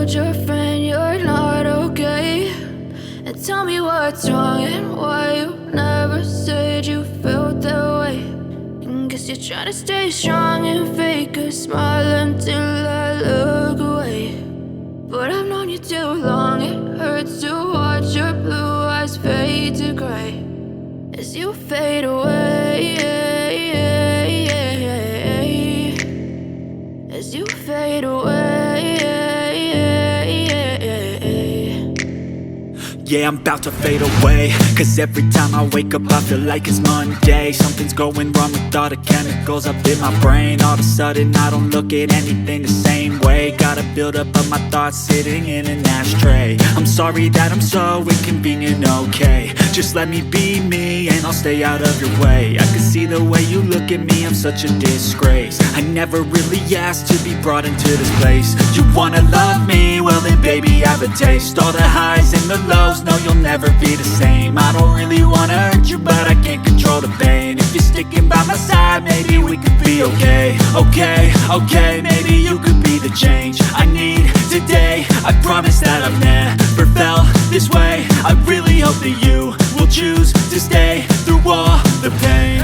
told your friend you're not okay, and tell me what's wrong and why you never said you felt that way. And guess you're trying to stay strong and fake a smile until I look away. But I've known you too long, it hurts to watch your blue eyes fade to gray as you fade away, as you fade away. Yeah, I'm about to fade away, cause every time I wake up I feel like it's Monday. Something's going wrong with all the chemicals up in my brain. All of a sudden I don't look at anything the same way. Got a buildup of my thoughts sitting in an ashtray. I'm sorry that I'm so inconvenient, okay. Just let me be me and I'll stay out of your way. I can see the way you look at me, I'm such a disgrace. I never really asked to be brought into this place. You wanna love me? Well then baby have a taste. All the highs and the lows, no you'll never be the same. I don't really wanna hurt you but I can't control the pain. If you're sticking by my side maybe we could be okay. Okay, maybe you could be the change I need today. I promise that I've never felt this way. I really hope that you will choose to stay through all the pain.